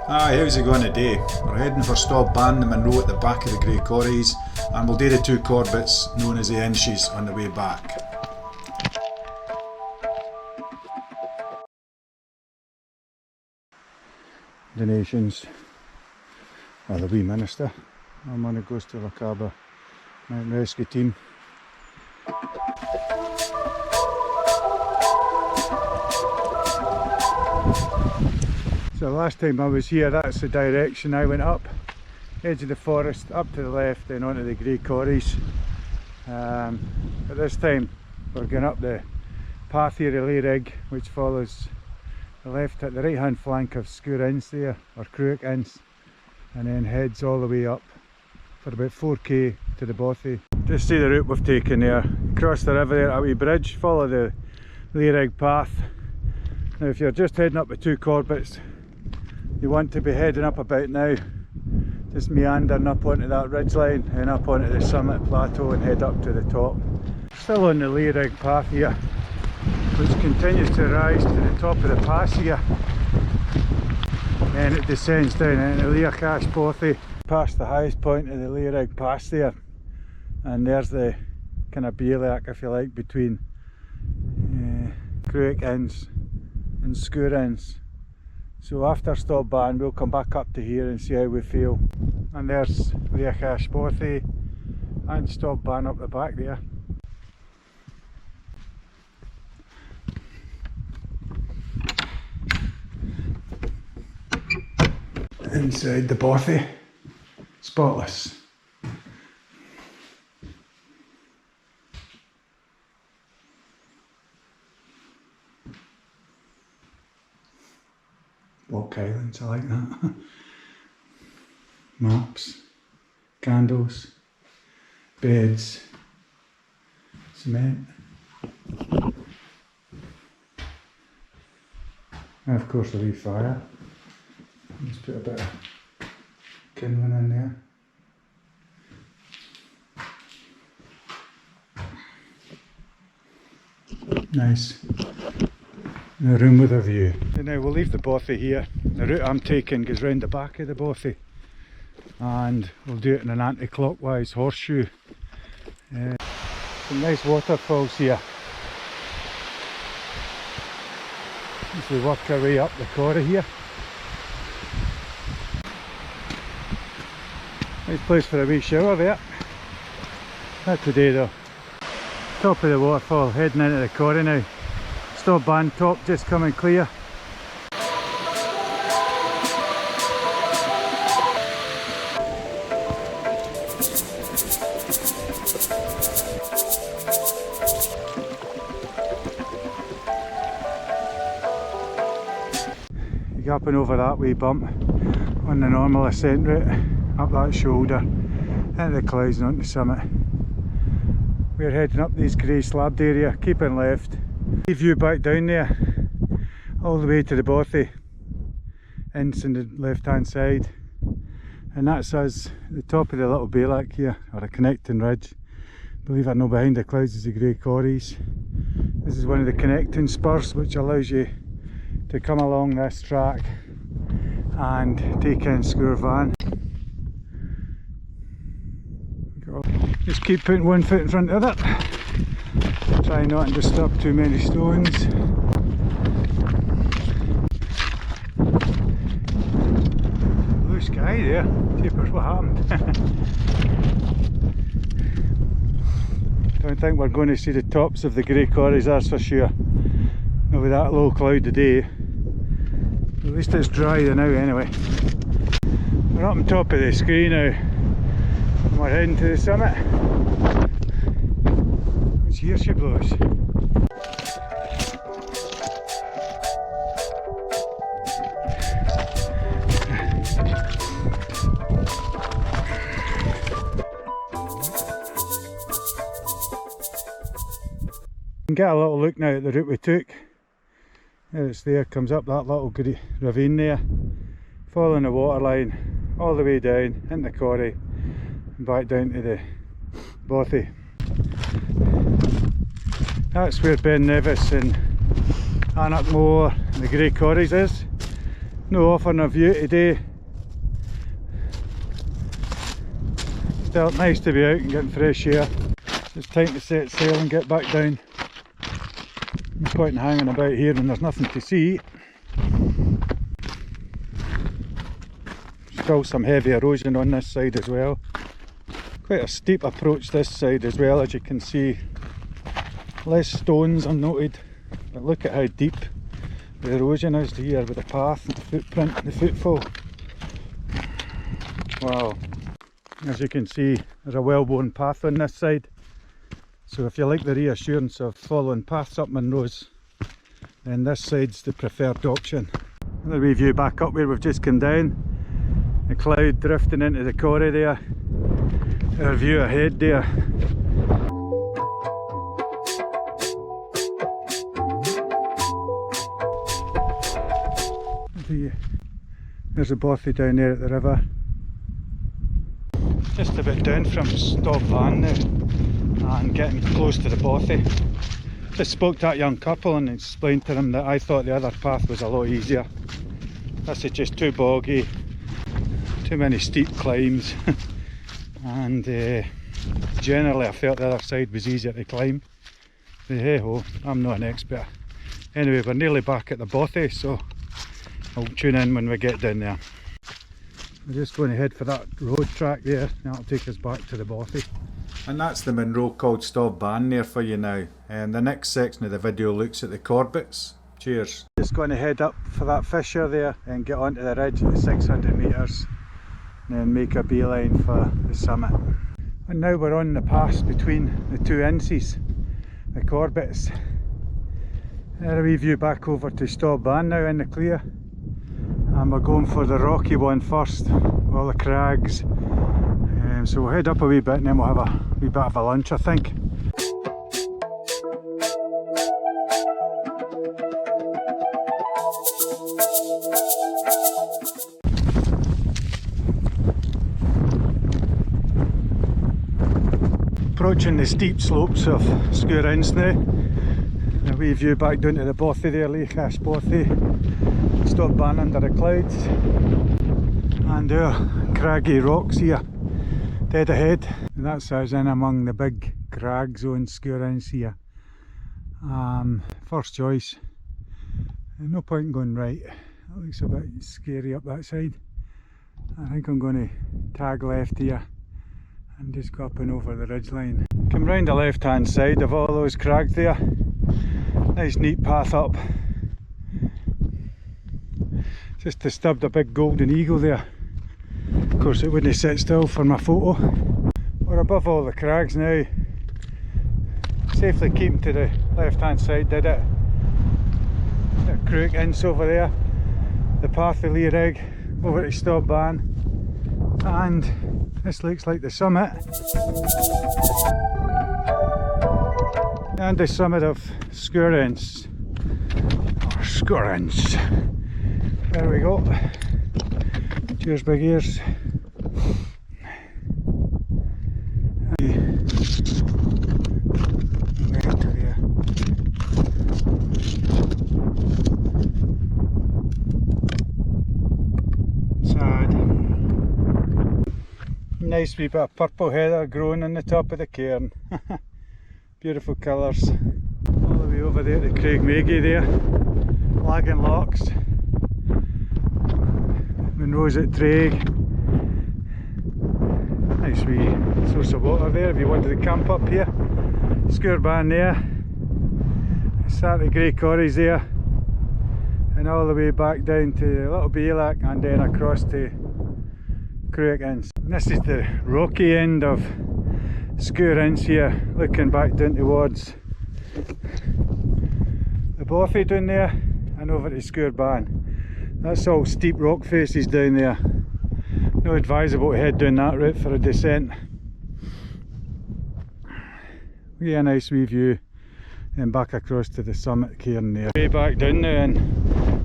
Hi, how's it going today? We're heading for Stob-Ban, the Munro at the back of the Grey Quarries, and we'll do the two corbets known as the Innses on the way back. Donations. Well, the wee minister. Our money goes to Lairig-Leacach-Bothy Mountain Rescue Team. So last time I was here, that's the direction I went up. Edge of the forest, up to the left, then onto the Grey Quarries. But this time we're going up the path here, the Lairig, which follows the left at the right hand flank of Sgurr Innse there, or Cruach Innse, and then heads all the way up for about 4k to the Bothy. Just see the route we've taken there. Cross the river there at a wee bridge, follow the Lairig path. Now if you're just heading up the two corbets, you want to be heading up about now, just meandering up onto that ridge line and up onto the summit plateau and head up to the top. Still on the Lairig path here, which continues to rise to the top of the pass here. Then it descends down into Lairig-Leacach-Bothy, past the highest point of the Lairig pass there. And there's the kind of bivouac, if you like, between Cruach Innse and Sgurr Innse. So after Stob-Ban we'll come back up to here and see how we feel. And there's Lairig-Leacach-Bothy and Stob-Ban up the back there. Inside the Bothy, spotless. Walk islands, I like that. Maps, candles, beds, cement. And of course a wee fire. Let's put a bit of kindling in there. Nice. A room with a view. And now we'll leave the Bothy here. The route I'm taking goes round the back of the Bothy, and we'll do it in an anti-clockwise horseshoe. Some nice waterfalls here as we work our way up the quarry here. Nice place for a wee shower there. Not today though. Top of the waterfall, heading into the quarry now. Stob-Ban top just coming clear. You're up and over that wee bump on the normal ascent route, up that shoulder, into the clouds and onto the summit. We're heading up this grey slabbed area, keeping left. View back down there, all the way to the Bothy Innse on the left hand side, and that's us at the top of the little bivouac here, or a connecting ridge. Believe it or not, behind the clouds is the Grey Quarries. This is one of the connecting spurs which allows you to come along this track and take in Sgurr. Just keep putting one foot in front of the other. Try not to disturb too many stones. Blue sky there. Jeepers, what happened? Don't think we're going to see the tops of the Grey Quarries, that's for sure. Not with that low cloud today. At least it's dry now anyway. We're up on top of the screen now. And we're heading to the summit. Here she blows. You can get a little look now at the route we took. There it's there, comes up that little ravine there, following the water line all the way down in the quarry and back down to the Bothy. That's where Ben Nevis and Anarchmore and the Grey Quarries is. No offering a view today. Still nice to be out and getting fresh air. It's time to set sail and get back down. No point in hanging about here when there's nothing to see. Still some heavy erosion on this side as well. Quite a steep approach this side as well, as you can see. Less stones are noted, but look at how deep the erosion is here with the path and the footprint and the footfall. Wow. As you can see, there's a well-worn path on this side. So if you like the reassurance of following paths up Munros, then this side's the preferred option. Another wee view back up where we've just come down. The cloud drifting into the quarry there. Our view ahead there. There's a bothy down there at the river. Just a bit down from Stob-Ban now and getting close to the bothy. Just spoke to that young couple and explained to them that I thought the other path was a lot easier. This is just too boggy, too many steep climbs and generally I felt the other side was easier to climb. But hey ho, I'm not an expert. Anyway, we're nearly back at the bothy, so I'll tune in when we get down there. We're just going to head for that road track there, that'll take us back to the bothy. And that's the Munro called Stob-Ban there for you now. And the next section of the video looks at the Corbetts. Cheers. Just going to head up for that fissure there and get onto the ridge at the 600 metres and then make a beeline for the summit. And now we're on the pass between the two Innses, the Corbetts. There a wee view back over to Stob-Ban now in the clear. And we're going for the rocky one first, all the crags. So we'll head up a wee bit and then we'll have a wee bit of a lunch, I think. Approaching the steep slopes of Sgurr Innse now. A wee view back down to the Bothy there, Lairig-Leacach-Bothy. Stob-Ban under the clouds. And our craggy rocks here, dead ahead. And that's us in among the big crags on Sgurr Innse here. First choice. No point in going right. That looks a bit scary up that side. I think I'm going to tag left here and just go up and over the ridgeline. Come round the left hand side of all those crags there. Nice neat path up. Just disturbed a big golden eagle there. Of course it wouldn't sit still for my photo. We're above all the crags now. Safely keeping to the left hand side did it. The Cruach Innse over there. The path of Lairig over to Stob-Ban. And this looks like the summit. And the summit of Sgurr Innse. Or Sgurr Innse. There we go. Cheers, big ears. Sad. Nice wee bit of purple heather growing on the top of the cairn. Beautiful colours. All the way over there to Craigmaggie there. Lagging locks. Munro's at Traig. Nice wee source of water there if you wanted to camp up here. Sgurr-Ban there. Start the grey corries there. And all the way back down to Lairig-Leacach and then across to Cruach Innse. This is the rocky end of Sgurr Innse here, looking back down towards the Bothy down there and over to Sgurr-Ban. That's all steep rock faces down there. No advisable to head down that route for a descent. We get a nice wee view and back across to the summit cairn there. Way back down now and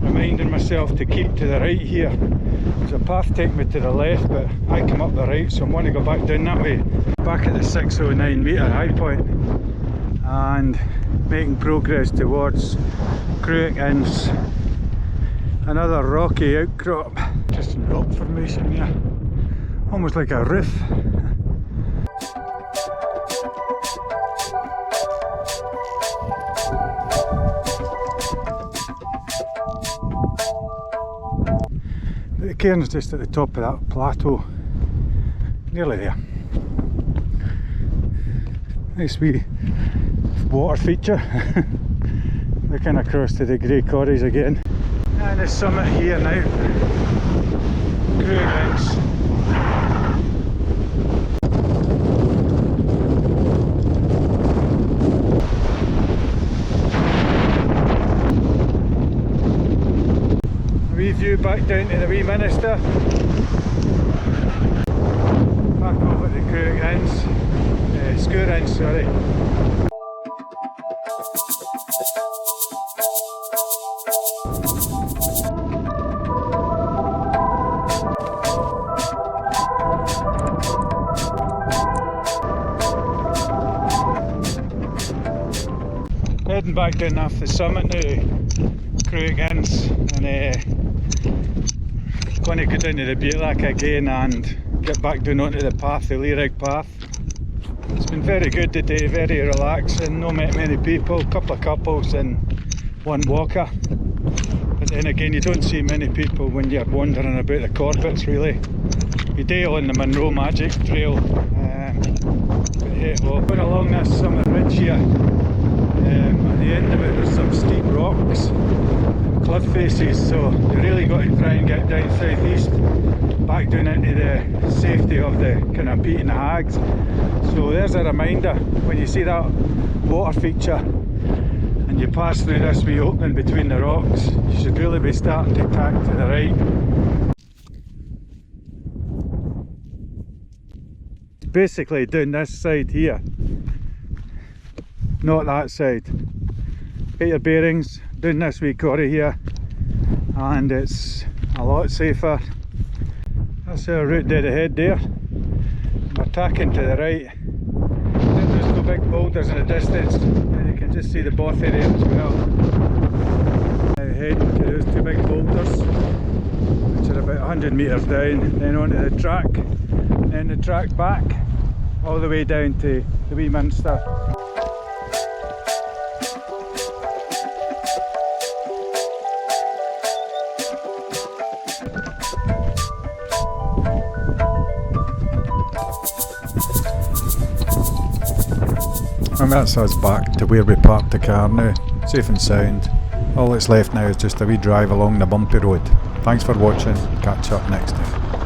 reminding myself to keep to the right here. There's a path taking me to the left but I come up the right, so I want to go back down that way. Back at the 609 metre high point and making progress towards Cruach Innse. Another rocky outcrop, just in rock formation here, almost like a roof. The cairn's just at the top of that plateau, nearly there. Nice wee water feature, looking across to the grey quarries again. And the summit here now, Cruach Innse. A wee view back down to the wee Minister. Back over to Cruach Innse, Sgurr Innse, sorry. Heading back down off the summit now to Cruach Innse, and going to go down to the Lairig-Leacach again and get back down onto the path, the Lairig path. It's been very good today, very relaxing, not met many people, couple of couples and one walker. But then again, you don't see many people when you're wandering about the Corbetts really. You do on the Munro-bagging trail. But hey, well, going along this summit ridge here. At the end of it there's some steep rocks, cliff faces, so you really got to try and get down southeast, back down into the safety of the kind of peat and the hags. So there's a reminder, when you see that water feature and you pass through this wee opening between the rocks, you should really be starting to tack to the right. Basically down this side here, not that side. Get your bearings down this wee quarry here and it's a lot safer. That's our route dead ahead there. We're tacking to the right. Then there's two big boulders in the distance and you can just see the bothy there as well. Now heading to those two big boulders, which are about 100 metres down, then onto the track, then the track back all the way down to the wee Minster. And that's us back to where we parked the car now, safe and sound. All that's left now is just a wee drive along the bumpy road. Thanks for watching, catch up next time.